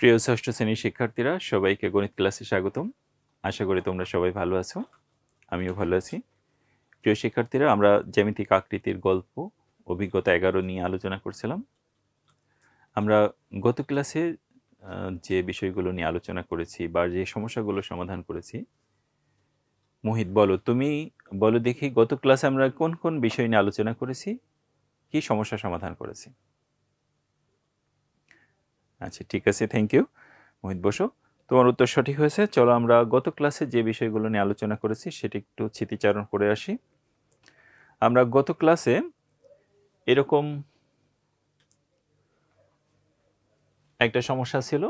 প্রিয় ষষ্ঠ শ্রেণীর শিক্ষার্থীরা সবাইকে গণিত ক্লাসে স্বাগতম। আশা করি তোমরা সবাই ভালো আছো, আমিও ভালো আছি। প্রিয় শিক্ষার্থীরা, আমরা জ্যামিতিক আকৃতির গল্প অভিজ্ঞতা 11 নিয়ে আলোচনা করছিলাম। আমরা গত ক্লাসে যে বিষয়গুলো নিয়ে আলোচনা করেছি বা যে সমস্যাগুলো সমাধান করেছি, মোহিত তুমি বলো দেখি, গত ক্লাসে আমরা কোন কোন বিষয় নিয়ে আলোচনা করেছি, কি সমস্যা সমাধান করেছি? আচ্ছা, ঠিক আছে, থ্যাংক ইউ। মোহিত বসো, তোমার উত্তর সঠিক হয়েছে। চলো আমরা গত ক্লাসে যে বিষয়গুলো নিয়ে আলোচনা করেছি সেটি একটু স্মৃতিচারণ করে আসি। আমরা গত ক্লাসে এরকম একটা সমস্যা ছিল,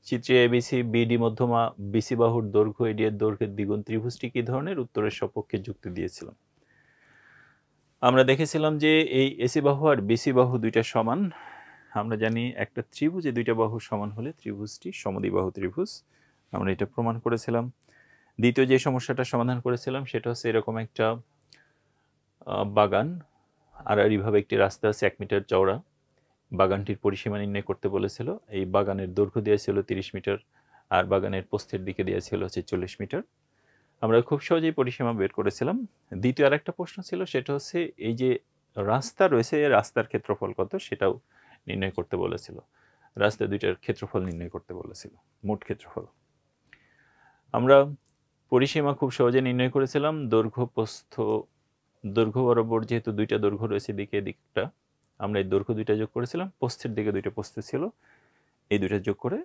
চিত্রে এবিসি বিডি মধ্যমা বিসি বাহুর দৈর্ঘ্য এডি এর দৈর্ঘ্যের দ্বিগুণ ত্রিভুজটি কি ধরনের, উত্তরের সপক্ষে যুক্তি দিয়েছিলাম। আমরা দেখেছিলাম যে এই এসি বাহু আর বিসি বাহু দুইটা সমান। আমরা জানি একটা ত্রিভুজে দুইটা বাহু সমান হলে ত্রিভুজটি সমদ্বিবাহু ত্রিভুজ, আমরা এটা প্রমাণ করেছিলাম। দ্বিতীয় যে সমস্যাটা সমাধান করেছিলাম সেটা হচ্ছে এরকম একটা বাগান, আর এইভাবে একটি রাস্তা আছে 1 মিটার চওড়া। বাগানটির পরিসীমা নির্ণয় করতে বলেছিল। এই বাগানের দৈর্ঘ্য দিয়েছিল 30 মিটার আর বাগানের প্রস্থের দিকে দিয়েছিল হচ্ছে 40 মিটার। আমরা খুব সহজেই পরিসীমা বের করেছিলাম। দ্বিতীয় আর একটা প্রশ্ন ছিল, সেটা হচ্ছে এই যে রাস্তা রয়েছে, রাস্তার ক্ষেত্রফল কত সেটাও নির্ণয় করতে বলেছিল। রাস্তা দুইটার ক্ষেত্রফল নির্ণয় করতে বলেছিল, মোট ক্ষেত্রফল। আমরা পরিসীমা খুব সহজে নির্ণয় করেছিলাম। দৈর্ঘ্য বরাবর যেহেতু দুইটা দৈর্ঘ্য রয়েছে দিকে দিকটা, আমরা এই দৈর্ঘ্য দুইটা যোগ করেছিলাম, প্রস্থের দিকে দুইটা প্রস্থ ছিল, এই দুইটা যোগ করে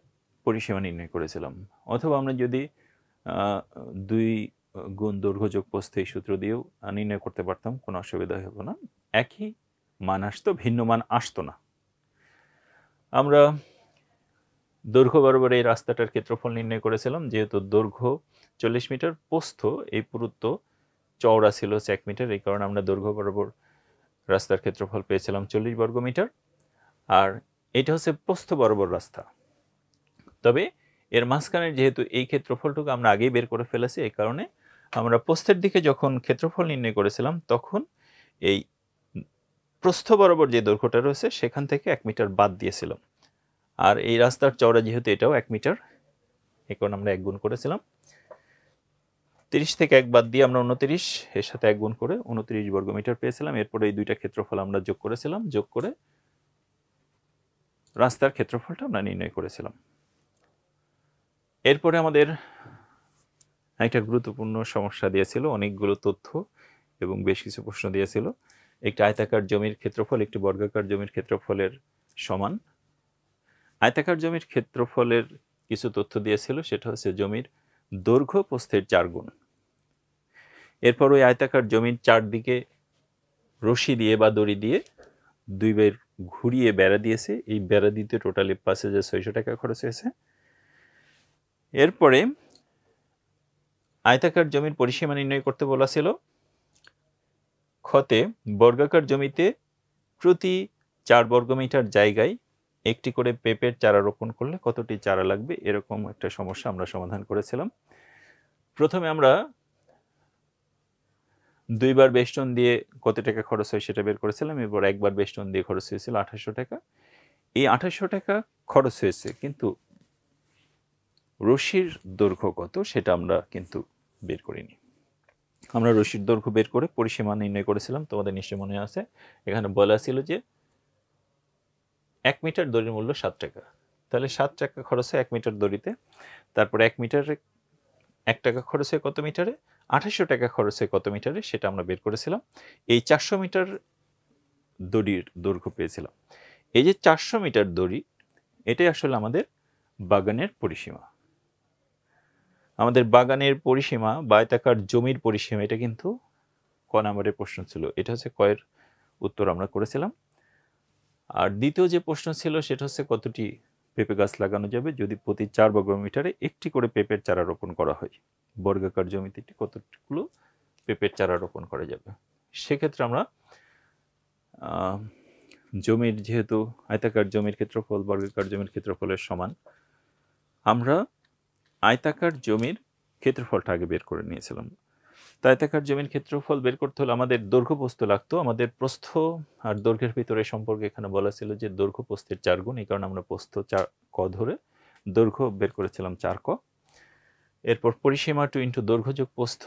পরিসীমা নির্ণয় করেছিলাম। অথবা আমরা যদি 2 গুণ দৈর্ঘ্য যোগ প্রস্থ এই সূত্র দিয়েও নির্ণয় করতে পারতাম, কোনো অসুবিধা হতো না, একই মান আসতো, ভিন্ন মান আসতো না। আমরা দৈর্ঘ্য বরাবর এই রাস্তাটার ক্ষেত্রফল নির্ণয় করেছিলাম। যেহেতু দৈর্ঘ্য 40 মিটার, প্রস্থ এই পুরুত্ব চওড়া ছিল 1 মিটার, এই কারণে আমরা দৈর্ঘ্য বরাবর রাস্তার ক্ষেত্রফল পেয়েছিলাম 40 বর্গ মিটার। আর এটা হচ্ছে প্রস্থ বরাবর রাস্তা। তবে এর মাঝখানে যেহেতু এই ক্ষেত্রফলটুকু আমরা আগেই বের করে ফেলেছি, এই কারণে আমরা প্রস্থের দিকে যখন ক্ষেত্রফল নির্ণয় করেছিলাম তখন এই প্রস্থ বরাবর যে দৈর্ঘ্যটা রয়েছে সেখান থেকে 1 মিটার বাদ দিয়েছিলাম। আর এই রাস্তার চওড়া যেহেতু এটাও 1 মিটার, এই কারণে আমরা 1 গুণ করেছিলাম। 30 থেকে 1 বাদ দিয়ে আমরা 29, এর সাথে 1 গুণ করে 29 বর্গ মিটার পেয়েছিলাম। এরপরে এই দুইটা ক্ষেত্রফল আমরা যোগ করেছিলাম, যোগ করে রাস্তার ক্ষেত্রফলটা আমরা নির্ণয় করেছিলাম। এরপরে আমাদের একটা গুরুত্বপূর্ণ সমস্যা দিয়েছিল, অনেকগুলো তথ্য এবং বেশ কিছু প্রশ্ন দিয়েছিল। একটি আয়তাকার জমির ক্ষেত্রফল একটি বর্গাকার জমির ক্ষেত্রফলের সমান। আয়তাকার জমির ক্ষেত্রফলের কিছু তথ্য দিয়েছিল, সেটা হচ্ছে জমির দৈর্ঘ্য প্রস্থের 4 গুণ। এরপর ওই আয়তাকার জমির চারদিকে রশি দিয়ে বা দড়ি দিয়ে 2 বার ঘুরিয়ে বেড়া দিয়েছে। এই বেড়া দিতে টোটালি 5,600 টাকা খরচ হয়েছে। এরপরে আয়তাকার জমির পরিসীমা নির্ণয় করতে বলা ছিল। খতে বর্গাকার জমিতে প্রতি 4 বর্গমিটার জায়গায় একটি করে পেঁপের চারা রোপণ করলে কতটি চারা লাগবে, এরকম একটা সমস্যা আমরা সমাধান করেছিলাম। প্রথমে আমরা 2 বার বেষ্টন দিয়ে কত টাকা খরচ হয় সেটা বের করেছিলাম। এরপর 1 বার বেষ্টন দিয়ে খরচ হয়েছিল 2800 টাকা। এই 2800 টাকা খরচ হয়েছে, কিন্তু রশির দৈর্ঘ্য কত সেটা আমরা কিন্তু বের করিনি। আমরা রশির দৈর্ঘ্য বের করে পরিসীমা নির্ণয় করেছিলাম, তোমাদের নিশ্চয় মনে আছে। এখানে বলা ছিল যে 1 মিটার দড়ির মূল্য 7 টাকা, তাহলে 7 টাকা খরচ হয় 1 মিটার দড়িতে। তারপর 1 মিটারে 1 টাকা খরচ হয় কত মিটারে, 2800 টাকা খরচ হয় কত মিটারে, সেটা আমরা বের করেছিলাম। এই 400 মিটার দড়ির দৈর্ঘ্য পেয়েছিলাম। এই যে 400 মিটার দড়ি, এটাই আসলে আমাদের বাগানের পরিসীমা। আমাদের বাগানের পরিসীমা বা আয়তাকার জমির পরিসীমা, এটা কিন্তু ক নম্বরের প্রশ্ন ছিল। এটা হচ্ছে কয়ের উত্তর আমরা করেছিলাম। আর দ্বিতীয় যে প্রশ্ন ছিল সেটা হচ্ছে কতটি পেঁপে গাছ লাগানো যাবে যদি প্রতি 4 বর্গমিটারে একটি করে পেঁপের চারা রোপণ করা হয়। বর্গাকার জমিতে কতগুলো পেঁপের চারা রোপণ করা যাবে। সেক্ষেত্রে আমরা জমির, যেহেতু আয়তাকার জমির ক্ষেত্রফল বর্গাকার জমির ক্ষেত্রফলের সমান, আমরা আয়তাকার জমির ক্ষেত্রফলটা আগে বের করে নিয়েছিলাম। আয়তাকার জমির ক্ষেত্রফল বের করতে হলে আমাদের দৈর্ঘ্য প্রস্থ লাগতো। আমাদের প্রস্থ আর দৈর্ঘ্যের ভিতরে সম্পর্ক এখানে বলা ছিল যে দৈর্ঘ্য প্রস্থের ৪ গুণ। এই কারণে আমরা প্রস্থ ৪ ক ধরে দৈর্ঘ্য বের করেছিলাম ৪ ক। এরপর পরিসীমা 2 ইন্টু দৈর্ঘ্য যোগ প্রস্থ,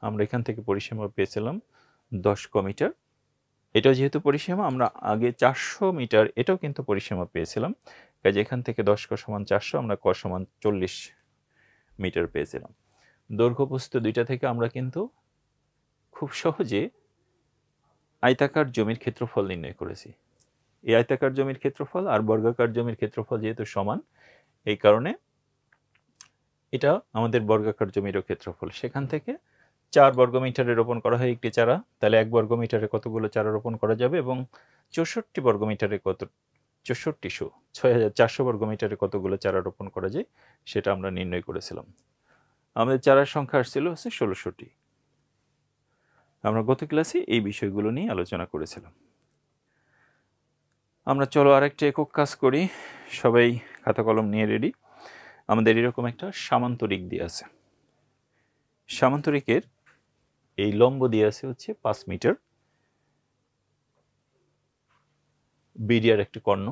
আমরা এখান থেকে পরিসীমা পেয়েছিলাম ১০ ক মিটার। এটাও যেহেতু পরিসীমা, আমরা আগে ৪০০ মিটার এটাও কিন্তু পরিসীমা পেয়েছিলাম। কাজে এখান থেকে ১০ ক সমান ৪০০, আমরা ক সমান ৪০ মিটার পেয়েছিলাম। দৈর্ঘ্য প্রস্থ দুইটা থেকে আমরা কিন্তু খুব সহজে আয়তাকার জমির ক্ষেত্রফল নির্ণয় করেছি। এই আয়তাকার জমির ক্ষেত্রফল আর বর্গাকার জমির ক্ষেত্রফল যেহেতু সমান, এই কারণে এটা আমাদের বর্গাকার জমিরও ক্ষেত্রফল। সেখান থেকে ৪ বর্গমিটারে রোপণ করা হয় একটি চারা, তাহলে ১ বর্গমিটারে কতগুলো চারা রোপণ করা যাবে এবং ৬৪ বর্গমিটারে কত ৬৪০০ বর্গমিটারে কতগুলো চারা রোপণ করা যায় সেটা আমরা নির্ণয় করেছিলাম। আমাদের চারার সংখ্যা আসছিল হচ্ছে ১৬০০টি। আমরা গত ক্লাসে এই বিষয়গুলো নিয়ে আলোচনা করেছিলাম। আমরা চলো আরেকটা একক কাজ করি। সবাই খাতা কলম নিয়ে রেডি। আমাদের এরকম একটা সামান্তরিক দিয়ে আছে। সামান্তরিকের এই লম্ব দিয়ে আছে হচ্ছে ৫ মিটার, বিডিআর একটি কর্ণ,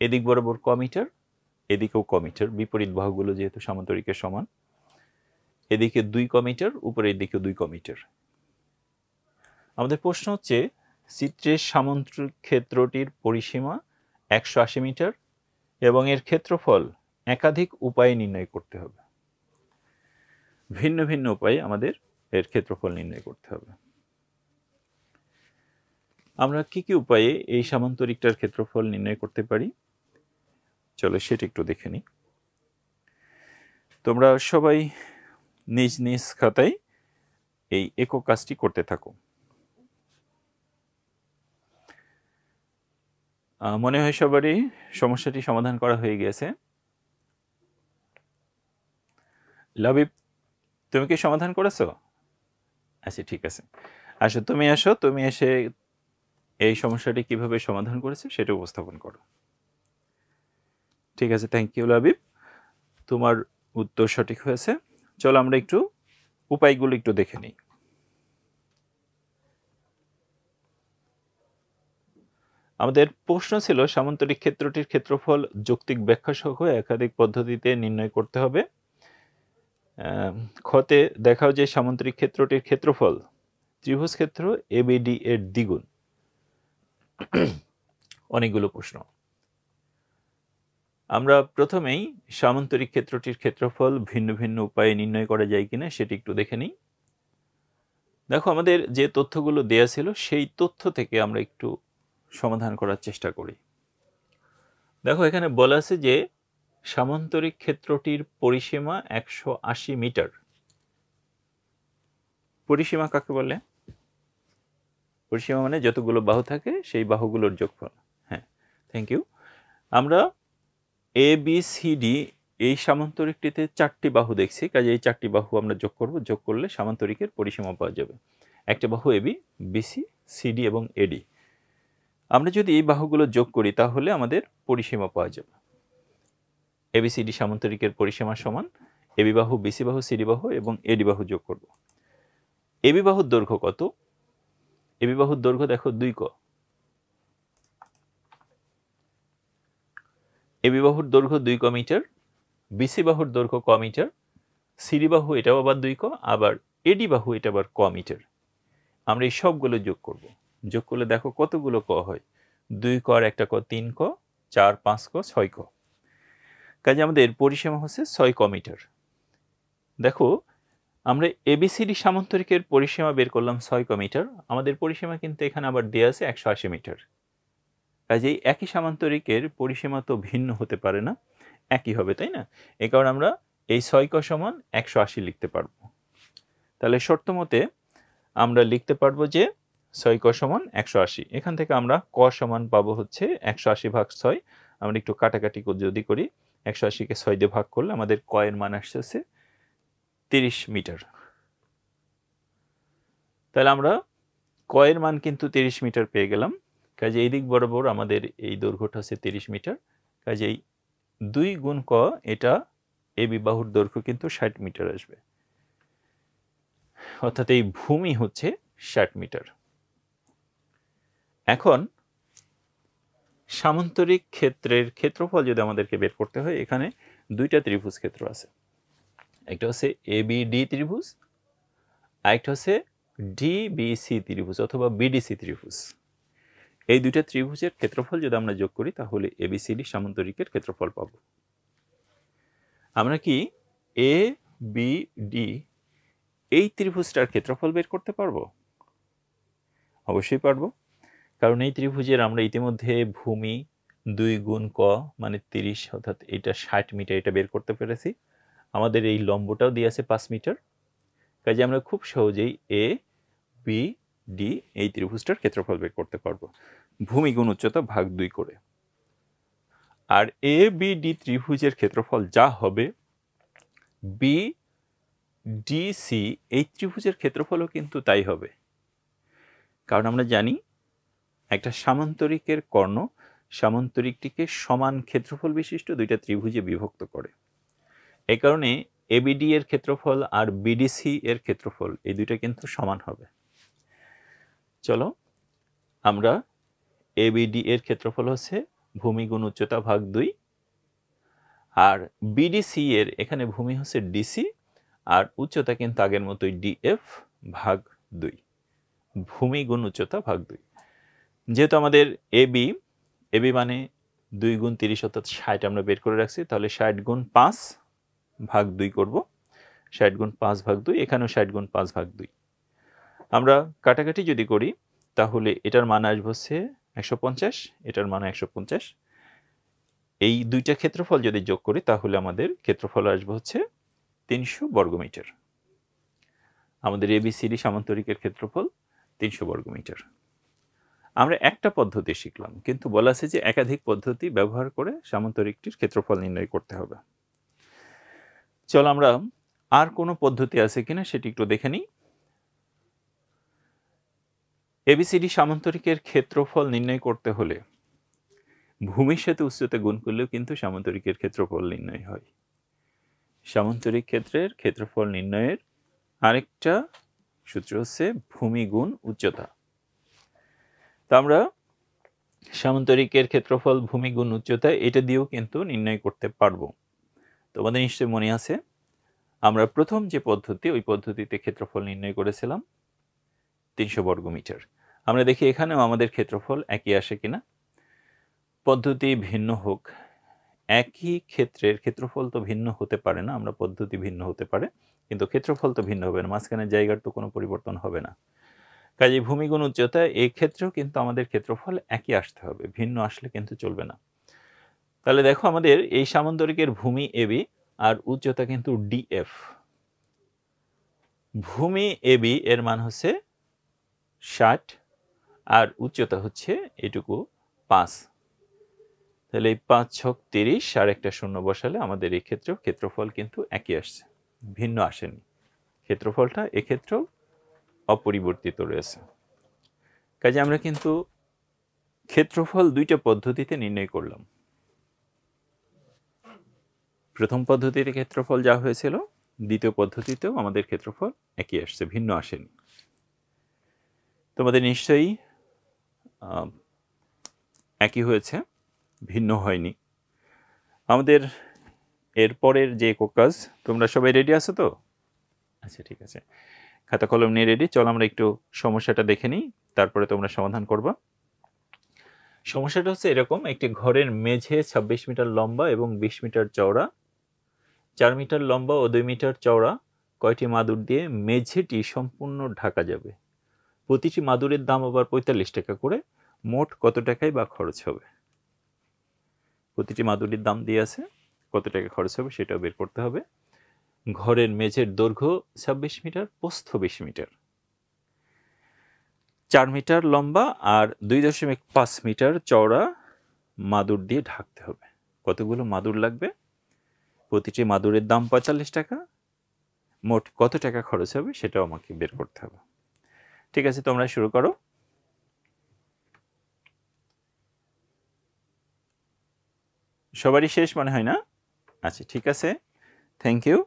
এদিক বরাবর ক মিটার, এদিকেও ক মিটার, বিপরীত বাহুগুলো যেহেতু সামান্তরিকের সমান। এদিকে ২ ক মিটার, উপরের দিকে ২ ক মিটার। আমাদের প্রশ্ন হচ্ছে চিত্রের সামান্তরিক ক্ষেত্রটির পরিসীমা ১৮০ মিটার এবং এর ক্ষেত্রফল একাধিক উপায়ে নির্ণয় করতে হবে। ভিন্ন ভিন্ন উপায়ে আমাদের এর ক্ষেত্রফল নির্ণয় করতে হবে। আমরা কি কি উপায়ে এই সামান্তরিকটার ক্ষেত্রফল নির্ণয় করতে পারি চলো সেটা একটু দেখে নিই। তোমরা সবাই নিজ নিজ খাতায় এই একক কাজটি করতে থাকো। মনে হয় সবারই সমস্যাটি সমাধান করা হয়ে গেছে। লাবিব, তুমি কি সমাধান করেছো? আচ্ছা, ঠিক আছে। আসো, তুমি এসে এই সমস্যাটি কিভাবে সমাধান করেছে সেটা উপস্থাপন করো। ঠিক আছে, থ্যাংক ইউ লাবিব, তোমার উত্তর সঠিক হয়েছে। চলো আমরা একটু উপায়গুলো একটু দেখে নিই। আমাদের প্রশ্ন ছিল সামান্তরিক ক্ষেত্রটির ক্ষেত্রফল যৌক্তিক ব্যাখ্যা সহ একাধিক পদ্ধতিতে নির্ণয় করতে হবে। খতে দেখাও যে সামান্তরিক ক্ষেত্রটির ক্ষেত্রফল ত্রিভুজ ক্ষেত্র এবিডি এর দ্বিগুণ। অনেকগুলো প্রশ্ন। আমরা প্রথমেই সামান্তরিক ক্ষেত্রটির ক্ষেত্রফল ভিন্ন ভিন্ন উপায়ে নির্ণয় করা যায় কিনা সেটি একটু দেখে নিই। দেখো, আমাদের যে তথ্যগুলো দেয়া ছিল সেই তথ্য থেকে আমরা একটু সমাধান করার চেষ্টা করি। দেখো, এখানে বলা আছে যে সামান্তরিক ক্ষেত্রটির পরিসীমা ১৮০ মিটার। পরিসীমা কাকে বলে? পরিসীমা মানে যতগুলো বাহু থাকে সেই বাহুগুলোর যোগফল। হ্যাঁ, থ্যাংক ইউ। আমরা এ বি সি ডি এই সামান্তরিকটিতে ৪টি বাহু দেখছি, কাজে এই ৪টি বাহু আমরা যোগ করব। যোগ করলে সামান্তরিকের পরিসীমা পাওয়া যাবে। একটা বাহু এবি, বিসি, সিডি এবং এডি। আমরা যদি এই বাহুগুলো যোগ করি তাহলে আমাদের পরিসীমা পাওয়া যাবে। এবিসিডি সামান্তরিকের পরিসীমা সমান এবি বাহু, বিসি বাহু, সিডি বাহু এবং এডি বাহু যোগ করব। এবি বাহুর দৈর্ঘ্য কত? এবি বাহুর দৈর্ঘ্য দেখো ২ ক। এবি বাহুর দৈর্ঘ্য ২ ক মিটার, বিসি বাহুর দৈর্ঘ্য ক মিটার, সিডি বাহু এটাও আবার ২ ক, আবার এডি বাহু এটা আবার ক মিটার। আমরা এই সবগুলো যোগ করব। যোগ করলে দেখো কতগুলো ক হয়। ২ ক আর একটা ক ৩ ক, ৪, ৫ ক, ৬ ক। কাজে আমাদের পরিসীমা হচ্ছে ৬ ক মিটার। দেখো, আমরা এবিসিডি সামান্তরিকের পরিসীমা বের করলাম ৬ ক মিটার। আমাদের পরিসীমা কিন্তু এখানে আবার দেয়া আছে ১৮০ মিটার। কাজেই একই সামান্তরিকের পরিসীমা তো ভিন্ন হতে পারে না, একই হবে, তাই না? এই কারণে আমরা এই ৬ ক সমান ১৮০ লিখতে পারবো। তাহলে শর্ত মতে আমরা লিখতে পারবো যে ৬ ক সমান ১৮০। এখান থেকে আমরা ক সমান পাবো হচ্ছে ১৮০ ভাগ ৬। আমরা একটু কাটাকাটি যদি করি, ১৮০কে ৬ দিয়ে ভাগ করলে আমাদের ক এর মান আসছে ৩০ মিটার। তাহলে আমরা ক এর মান কিন্তু ৩০ মিটার পেয়ে গেলাম। কাজে এই দিক বরাবর আমাদের এই দৈর্ঘ্যটা হচ্ছে ৩০ মিটার। কাজেই ২ গুণ ক, এটা এবি বাহুর দৈর্ঘ্য কিন্তু ৬০ মিটার আসবে। অর্থাৎ এই ভূমি হচ্ছে 60 মিটার। এখন সামান্তরিক ক্ষেত্রের ক্ষেত্রফল যদি আমাদেরকে বের করতে হয়, এখানে দুইটা ত্রিভুজ ক্ষেত্র আছে। একটা হচ্ছে ABD ত্রিভুজ, আরেকটা হচ্ছে DBC ত্রিভুজ অথবা BDC ত্রিভুজ। এই দুইটা ত্রিভুজের ক্ষেত্রফল যদি আমরা যোগ করি তাহলে ABCD সামান্তরিকের ক্ষেত্রফল পাব। আমরা কি ABD এই ত্রিভুজটার ক্ষেত্রফল বের করতে পারবো? অবশ্যই পারবো, কারণ এই ত্রিভুজের আমরা ইতিমধ্যে ভূমি 2 গুণ ক মানে 30 অর্থাৎ এটা 60 মিটার এটা বের করতে পেরেছি। আমাদের এই লম্বটাও দিয়ে আছে 5 মিটার। কাজে আমরা খুব সহজেই ABD এই ত্রিভুজটার ক্ষেত্রফল বের করতে পারবো ভূমি গুণ উচ্চতা ভাগ 2 করে। আর ABD ত্রিভুজের ক্ষেত্রফল যা হবে BDC এই ত্রিভুজের ক্ষেত্রফলও কিন্তু তাই হবে, কারণ আমরা জানি একটা সামান্তরিকের কর্ণ সামান্তরিকটিকে সমান ক্ষেত্রফল বিশিষ্ট দুইটা ত্রিভুজে বিভক্ত করে। এই কারণে ABD এর ক্ষেত্রফল আর BDC এর ক্ষেত্রফল এই দুইটা কিন্তু সমান হবে। চলো আমরা ABD এর ক্ষেত্রফল হচ্ছে ভূমি গুণ উচ্চতা ভাগ 2, আর BDC এর এখানে ভূমি হচ্ছে DC আর উচ্চতা কিন্তু আগের মতোই DF ভাগ 2, ভূমি গুণ উচ্চতা ভাগ 2। যেহেতু আমাদের AB মানে 2 গুণ 30 অর্থাৎ 60 আমরা বের করে রাখছি, তাহলে 60 গুণ 5 ভাগ 2 করব। 60 গুণ 5 ভাগ 2, এখানেও 60 গুণ 5 ভাগ 2। আমরা কাটাকাটি যদি করি তাহলে এটার মান আসবে হচ্ছে 150, এটার মান 150। এই দুইটা ক্ষেত্রফল যদি যোগ করি তাহলে আমাদের ক্ষেত্রফল আসবে হচ্ছে 300 বর্গমিটার। আমাদের ABCD সামান্তরিকের ক্ষেত্রফল 300 বর্গমিটার। আমরা একটা পদ্ধতি শিখলাম, কিন্তু বলা আছে যে একাধিক পদ্ধতি ব্যবহার করে সামান্তরিকটির ক্ষেত্রফল নির্ণয় করতে হবে। চলো আমরা আর কোনো পদ্ধতি আছে কিনা সেটি একটু দেখে নিই। ABCD সামান্তরিকের ক্ষেত্রফল নির্ণয় করতে হলে ভূমির সাথে উচ্চতা গুণ করলেও কিন্তু সামান্তরিকের ক্ষেত্রফল নির্ণয় হয়। সামান্তরিক ক্ষেত্রের ক্ষেত্রফল নির্ণয়ের আরেকটা সূত্র হচ্ছে ভূমি গুণ উচ্চতা। তো আমরা সামান্তরিকের ক্ষেত্রফল ভূমি গুণ উচ্চতা এটা দিয়েও কিন্তু নির্ণয় করতে পারবো। তোমাদের নিশ্চয়ই মনে আছে আমরা প্রথম যে পদ্ধতি ওই পদ্ধতিতে ক্ষেত্রফল নির্ণয় করেছিলাম 300 বর্গমিটার। আমরা দেখি এখানেও আমাদের ক্ষেত্রফল একই আসে কিনা। পদ্ধতি ভিন্ন হোক, একই ক্ষেত্রের ক্ষেত্রফল তো ভিন্ন হতে পারে না, আমরা পদ্ধতি ভিন্ন হতে পারে কিন্তু ক্ষেত্রফল তো ভিন্ন হবে না, মাঝখানে জায়গার তো কোনো পরিবর্তন হবে না। কাজে ভূমি গুণ উচ্চতা এই ক্ষেত্রেও কিন্তু আমাদের ক্ষেত্রফল একই আসতে হবে, ভিন্ন আসলে কিন্তু চলবে না। তাহলে দেখো আমাদের এই সামান্তরিকের ভূমি AB আর উচ্চতা কিন্তু DF। ভূমি AB এর মান হচ্ছে 60 আর উচ্চতা হচ্ছে এটুকু 5। তাহলে এই 5 ছক 30 আর একটা শূন্য বসালে আমাদের এই ক্ষেত্রেও ক্ষেত্রফল কিন্তু একই আসছে, ভিন্ন আসেনি। ক্ষেত্রফলটা এক্ষেত্রেও অপরিবর্তিত রয়েছে। কাজে আমরা কিন্তু ক্ষেত্রফল দুইটা পদ্ধতিতে নির্ণয় করলাম। প্রথম পদ্ধতিতে ক্ষেত্রফল যা হয়েছিল দ্বিতীয় পদ্ধতিতেও আমাদের ক্ষেত্রফল একই আসছে, ভিন্ন আসেনি। তোমাদের নিশ্চয়ই একই হয়েছে, ভিন্ন হয়নি। আমাদের এরপরের যে কাজ, তোমরা সবাই রেডি আছো তো? আচ্ছা ঠিক আছে, খাতা কলম নিয়ে রেডি। চলো আমরা একটু সমস্যাটা দেখে নিই, তারপরে তোমরা সমাধান করবা। সমস্যাটা হচ্ছে এরকম, একটি ঘরের মেঝে 26 মিটার লম্বা এবং 20 মিটার চওড়া, 4 মিটার লম্বা ও 2 মিটার চওড়া কয়টি মাদুর দিয়ে মেঝেটি সম্পূর্ণ ঢাকা যাবে? প্রতিটি মাদুরের দাম আবার 45 টাকা করে, মোট কত টাকায় বা খরচ হবে? প্রতিটি মাদুরের দাম দিয়ে আছে, কত টাকা খরচ হবে সেটাও বের করতে হবে। ঘরের মেঝের দৈর্ঘ্য 26 মিটার, প্রস্থ 20 মিটার, 4 মিটার লম্বা আর 2.5 মিটার চওড়া মাদুর দিয়ে ঢাকতে হবে। কতগুলো মাদুর লাগবে? প্রতিটি মাদুরের দাম 45 টাকা, মোট কত টাকা খরচ হবে সেটাও আমাকে বের করতে হবে। ঠিক আছে, তোমরা শুরু করো। সবারই শেষ মনে হয় না? আচ্ছা ঠিক আছে, থ্যাংক ইউ।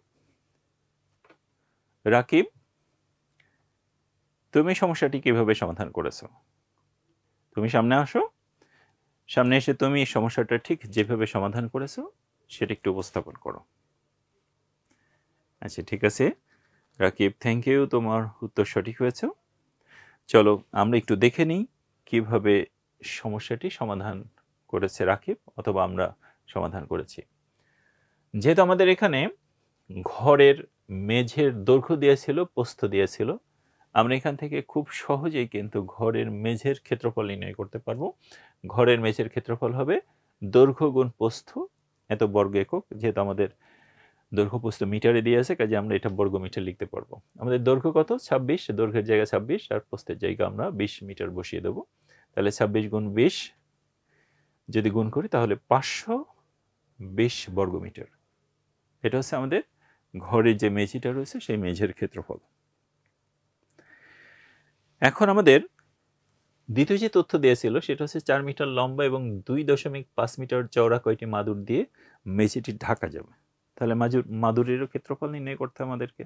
রাকিব, তুমি সমস্যাটি কিভাবে সমাধান করেছো? তুমি সামনে আসো। সামনে এসে তুমি সমস্যাটা ঠিক যেভাবে সমাধান করেছো সেটা একটু উপস্থাপন করো। আচ্ছা, ঠিক আছে রাকিব, থ্যাংক ইউ, তোমার উত্তর সঠিক হয়েছে। চলো আমরা একটু দেখে নিই কিভাবে সমস্যাটি সমাধান করেছে রাকিব অথবা আমরা সমাধান করেছি। যেহেতু আমাদের এখানে ঘরের মেঝের দৈর্ঘ্য দিয়েছিল, প্রস্থ দিয়েছিল, আমরা এখান থেকে খুব সহজেই কিন্তু ঘরের মেঝের ক্ষেত্রফল নির্ণয় করতে পারবো। ঘরের মেঝের ক্ষেত্রফল হবে দৈর্ঘ্য গুণ প্রস্থ এত বর্গ একক। যেহেতু আমাদের দৈর্ঘ্য প্রস্থ মিটারে দিয়ে আছে, কাজে আমরা এটা বর্গ মিটার লিখতে পারবো। আমাদের দৈর্ঘ্য কত? 26, দৈর্ঘ্যের জায়গায় 26 আর প্রস্থের জায়গায় আমরা 20 মিটার বসিয়ে দেবো। তাহলে 26 গুণ 20 যদি গুণ করি তাহলে 520 বর্গ মিটার। এটা হচ্ছে আমাদের ঘরের যে মেঝেটা রয়েছে সেই মেঝের ক্ষেত্রফল। এখন আমাদের দ্বিতীয় যে তথ্য দিয়েছিল সেটা হচ্ছে 4 মিটার লম্বা এবং 2.5 মিটার চওড়া কয়টি মাদুর দিয়ে মেঝেটি ঢাকা যাবে। তাহলে মাদুরেরও ক্ষেত্রফল নির্ণয় করতে হবে আমাদেরকে।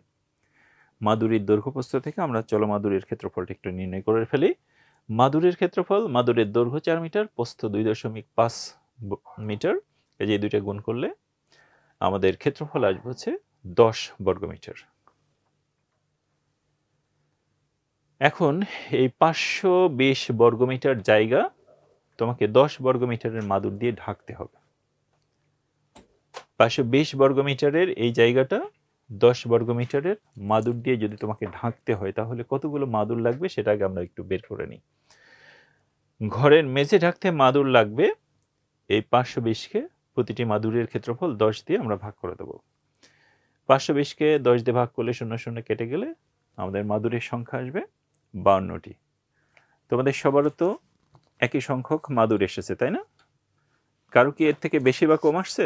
মাদুরির দৈর্ঘ্য প্রস্থ থেকে আমরা চলো মাদুরের ক্ষেত্রফলটা একটু নির্ণয় করে ফেলি। মাদুরের ক্ষেত্রফল, মাদুরের দৈর্ঘ্য 4 মিটার, প্রস্থ 2.5 মিটার, এই যে দুইটা গুণ করলে আমাদের ক্ষেত্রফল আসবে হচ্ছে 10 বর্গ মিটার। এখন এই 520 বর্গমিটার জায়গা তোমাকে 10 বর্গমিটারের মাদুর দিয়ে ঢাকতে হবে। 520 বর্গমিটারের এই জায়গাটা 10 বর্গমিটারের মাদুর দিয়ে যদি তোমাকে ঢাকতে হয় তাহলে কতগুলো মাদুর লাগবে সেটা আগে আমরা একটু বের করে নিই। ঘরের মেঝে ঢাকতে মাদুর লাগবে এই 520কে প্রতিটি মাদুরের ক্ষেত্রফল 10 দিয়ে আমরা ভাগ করে দেব। 520কে 10 দিয়ে ভাগ করলে 0 0 কেটে গেলে আমাদের মাদুরের সংখ্যা আসবে 52টি। তোমাদের সবারও তো একই সংখ্যক মাদুর এসেছে, তাই না? কারো কি এর থেকে বেশি বা কম আসছে?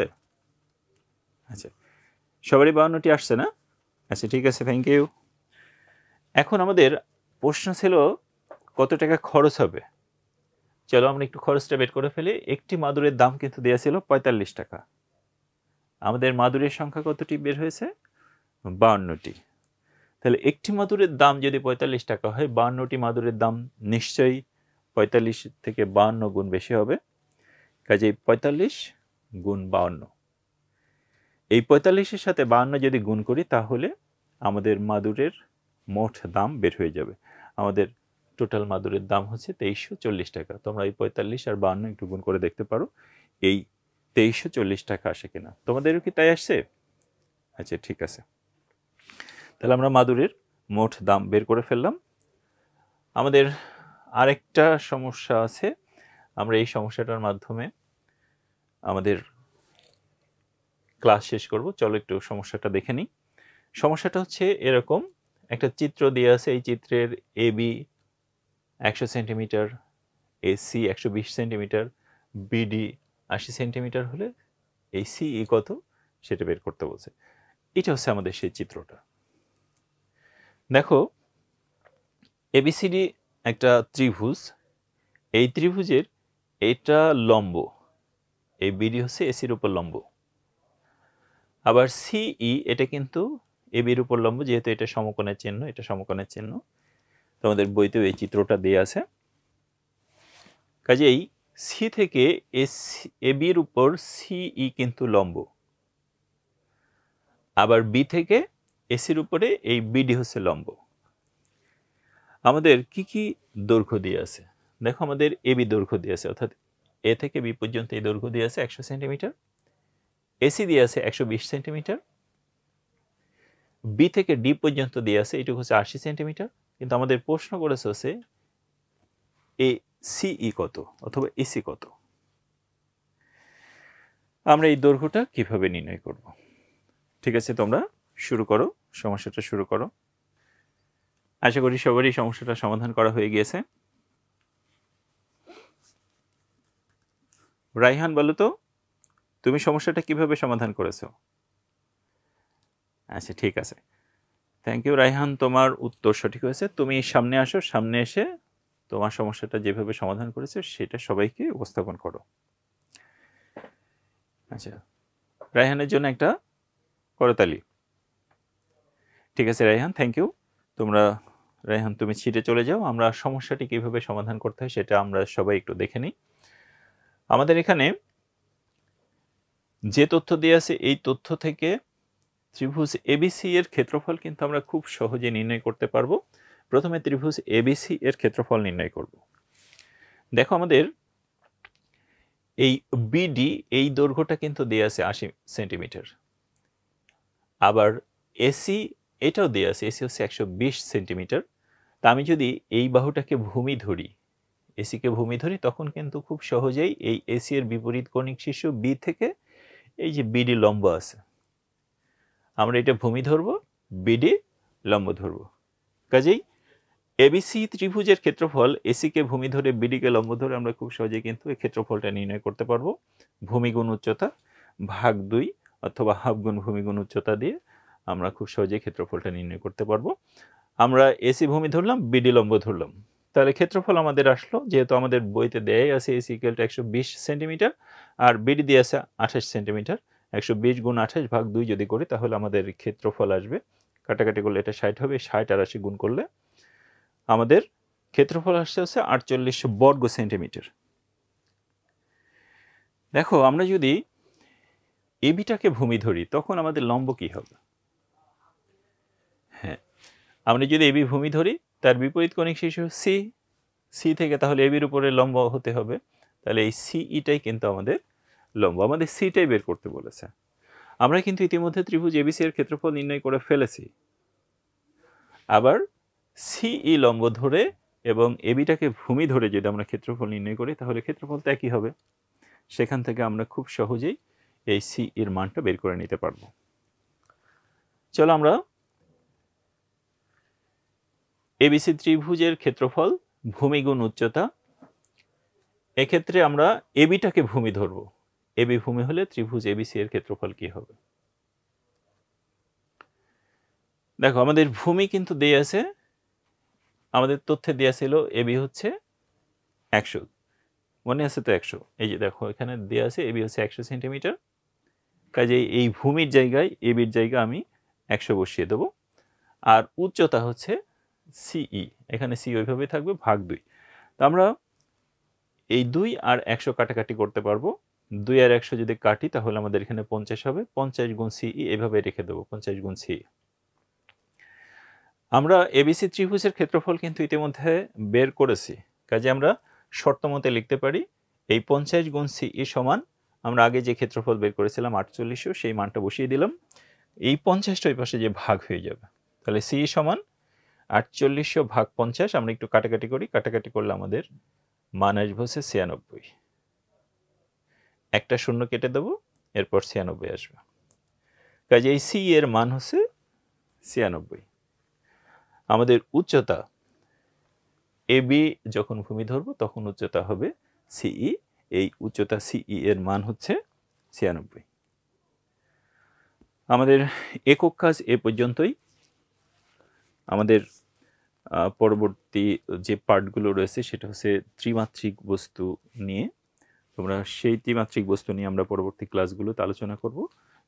আচ্ছা, সবারই 52টি আসছে না? আচ্ছা, ঠিক আছে, থ্যাংক ইউ। এখন আমাদের প্রশ্ন ছিল কত টাকা খরচ হবে। চলো আমরা একটু খরচটা বের করে ফেলি। একটি মাদুরের দাম কিন্তু দেওয়া ছিল 45 টাকা। আমাদের মাদুরের সংখ্যা কতটি বের হয়েছে? 52টি। তাহলে একটি মাদুরের দাম যদি 45 টাকা হয়, 52টি মাদুরের দাম নিশ্চয়ই 45 থেকে 52 গুণ বেশি হবে। কাজেই 45 গুণ 52। এই 45-এর সাথে 52 যদি গুণ করি তাহলে আমাদের মাদুরের মোট দাম বের হয়ে যাবে। আমাদের টোটাল মাদুরের দাম হচ্ছে 2340 টাকা। তোমরা এই 45 আর 52 একটু গুণ করে দেখতে পারো এই 2340 টাকা আসে কিনা। তোমাদেরও কি তাই আসছে? আচ্ছা, ঠিক আছে। তাহলে আমরা মাদুরের মোট দাম বের করে ফেললাম। আমাদের আরেকটা সমস্যা আছে, আমরা এই সমস্যাটার মাধ্যমে আমাদের ক্লাস শেষ করব। চলো একটু সমস্যাটা দেখে নিই। সমস্যাটা হচ্ছে এরকম, একটা চিত্র দিয়ে আছে। এই চিত্রের AB 100 centimetre, AC 120 centimetre, BD 80 centimetre হলে এই CE কত সেটা বের করতে বলছে। এটা হচ্ছে আমাদের সেই চিত্রটা। দেখো, ABCD একটা ত্রিভুজ। এই ত্রিভুজের এটা লম্ব, এই BD হচ্ছে AC-র উপর লম্ব। আবার CE এটা কিন্তু AB-র উপর লম্ব, যেহেতু এটা সমকোণের চিহ্ন, এটা সমকোণের চিহ্ন। তোমাদের বইতেও এই চিত্রটা দেয়া আছে। কাজেই C থেকে AB-র উপর CE কিন্তু লম্ব। আবার B থেকে AC-র উপরে এই BD হচ্ছে লম্ব। আমাদের কি কি দৈর্ঘ্য দিয়ে আছে? দেখো, আমাদের AB দৈর্ঘ্য দিয়ে আছে, অর্থাৎ A থেকে B পর্যন্ত এই দৈর্ঘ্য দিয়ে আছে 100 সেন্টিমিটার। AC দিয়ে আছে 120 সেন্টিমিটার। B থেকে D পর্যন্ত দিয়ে আছে এটুকু হচ্ছে 80 সেন্টিমিটার। কিন্তু আমাদের প্রশ্ন করেছে হচ্ছে CE কত অথবা AC কত। আমরা এই দৈর্ঘ্যটা কিভাবে নির্ণয় করব? ঠিক আছে, তোমরা শুরু করো, সমস্যাটা শুরু করো। আশা করি সবারই সমস্যাটা সমাধান করা হয়ে গিয়েছে। রাইহান, বলো তো তুমি সমস্যাটা কিভাবে সমাধান করেছো? আচ্ছা, ঠিক আছে, থ্যাংক ইউ রাইহান, তোমার উত্তর সঠিক হয়েছে। তুমি সামনে আসো, সামনে এসে তোমার সমস্যাটা যেভাবে সমাধান করেছো সেটা সবাইকে উপস্থাপন করো। আচ্ছা, রাইহানের জন্য একটা করতালি। ঠিক আছে রাইহান, থ্যাংক ইউ। তোমরা রায়হান তুমি ছিটে চলে যাও, আমরা সমস্যাটি কিভাবে সমাধান করতে হয় সেটা আমরা সবাই একটু দেখে নিই। আমাদের এখানে যে তথ্য দেওয়া আছে এই তথ্য থেকে ত্রিভুজ এবিসি এর ক্ষেত্রফল কিন্তু আমরা খুব সহজে নির্ণয় করতে পারবো। প্রথমে ত্রিভুজ এবিসি এর ক্ষেত্রফল নির্ণয় করব। দেখো আমাদের এই বিডি এই দৈর্ঘ্যটা কিন্তু দেওয়া আছে 80 সেন্টিমিটার, আবার এসি এটাও দেওয়া আছে, এসি হচ্ছে 120 সেন্টিমিটার। তা আমি যদি এই বাহুটাকে ভূমি ধরি, এসিকে ভূমি ধরি, তখন কিন্তু খুব সহজেই এই এসি এর বিপরীত কৌণিক শীর্ষ বি থেকে এই যে বিডি লম্ব আছে, আমরা এটা ভূমি ধরব, বিডি লম্ব ধরব। কাজেই এবিসি ত্রিভুজের ক্ষেত্রফল এসিকে ভূমি ধরে বিডিকে লম্ব ধরে আমরা খুব সহজেই কিন্তু এই ক্ষেত্রফলটা নির্ণয় করতে পারবো। ভূমি গুণ উচ্চতা ভাগ 2 অথবা হাফ গুণ ভূমি গুণ উচ্চতা দিয়ে আমরা খুব সহজেই ক্ষেত্রফলটা নির্ণয় করতে পারবো। আমরা এসি ভূমি ধরলাম, বিডি লম্ব ধরলাম, তাহলে ক্ষেত্রফল আমাদের আসলো, যেহেতু আমাদের বইতে দেয়াই আছে এসি ইকুয়াল টু 120 সেন্টিমিটার আর বিডি দিয়ে আছে 28 সেন্টিমিটার। 120 গুণ 28 ভাগ 2 যদি করি তাহলে আমাদের ক্ষেত্রফল আসবে, কাটাকাটি করলে এটা 60 হবে, 60 আর 80 গুণ করলে আমাদের ক্ষেত্রফল আসছে হচ্ছে 48 বর্গ সেন্টিমিটার। দেখো আমরা যদি এবিটাকে ভূমি ধরি তখন আমাদের লম্ব কি হবে? হ্যাঁ, আমরা যদি এবি ভূমি ধরি তার বিপরীত কৌণিক শীর্ষ সি, সি থেকে তাহলে এবির উপরে লম্ব হতে হবে, তাহলে এই সিইটাই কিন্তু আমাদের লম্ব, আমাদের সিটাই বের করতে বলেছে। আমরা কিন্তু ইতিমধ্যে ত্রিভুজ এবিসি এর ক্ষেত্রফল নির্ণয় করে ফেলেছি। আবার সিই লম্ব ধরে এবং এবিটাকে ভূমি ধরে যদি আমরা ক্ষেত্রফল নির্ণয় করি তাহলে ক্ষেত্রফল তো একই হবে। সেখান থেকে আমরা খুব সহজেই এই সি এর মানটা বের করে নিতে পারবো। চলো আমরা এবিসি ত্রিভুজের ক্ষেত্রফল ভূমি গুণ উচ্চতা, এক্ষেত্রে আমরা এবিটাকে ভূমি ধরব, এবি ভূমি হলে ত্রিভুজ এবিসি এর ক্ষেত্রফল কি হবে? দেখো আমাদের ভূমি কিন্তু দেয়া আছে, আমাদের তথ্যে দেয়া ছিল এবি হচ্ছে 100, মনে আছে তো 100, এই যে দেখো এখানে দেয়া আছে এবি হচ্ছে 100 সেন্টিমিটার, কাজেই এই ভূমির জায়গায় এবির জায়গায় আমি 100 বসিয়ে দেব। আর উচ্চতা হচ্ছে সিই, এখানে সি ওইভাবেই থাকবে ভাগ 2। তো আমরা এই 2 আর 100 কাটাকাটি করতে পারবো, 2 আর 100 যদি কাটি তাহলে আমাদের এখানে 50 হবে, 50 গুণ সিই এভাবে রেখে দেবো, 50 গুণ সিই। আমরা এবিসি ত্রিভুজের ক্ষেত্রফল কিন্তু ইতিমধ্যে বের করেছি, কাজে আমরা শর্ত মতে লিখতে পারি এই 50 গুণ সিই সমান, আমরা আগে যে ক্ষেত্রফল বের করেছিলাম 4800, সেই মানটা বসিয়ে দিলাম, এই 50টা ওই পাশে যে ভাগ হয়ে যাবে, তাহলে সিই সমান 4800 ভাগ 50। আমরা একটু কাটাকাটি করি, কাটাকাটি করলে আমাদের মান আসবে হচ্ছে 96, একটা শূন্য কেটে দেবো, এরপর 96 আসবে, কাজে এই সি এর মান হচ্ছে 96। আমাদের উচ্চতা এবি যখন ভূমি ধরবো তখন উচ্চতা হবে সিই, এই উচ্চতা সিই এর মান হচ্ছে 96। আমাদের একক কাজ এ পর্যন্তই। আমাদের পরবর্তী যে পার্টগুলো রয়েছে সেটা হচ্ছে ত্রিমাত্রিক বস্তু নিয়ে, তোমরা সেই ত্রিমাত্রিক বস্তু নিয়ে আমরা পরবর্তী ক্লাসগুলোতে আলোচনা করব।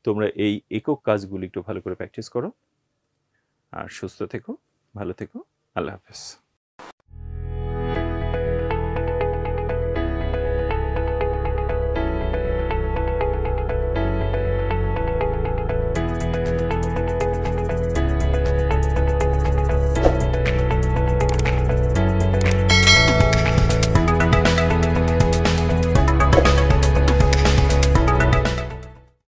তোমরা এই একক কাজগুলো একটু ভালো করে প্র্যাকটিস করো, আর সুস্থ থেকো, ভালো থেকো, আল্লাহ হাফেজ।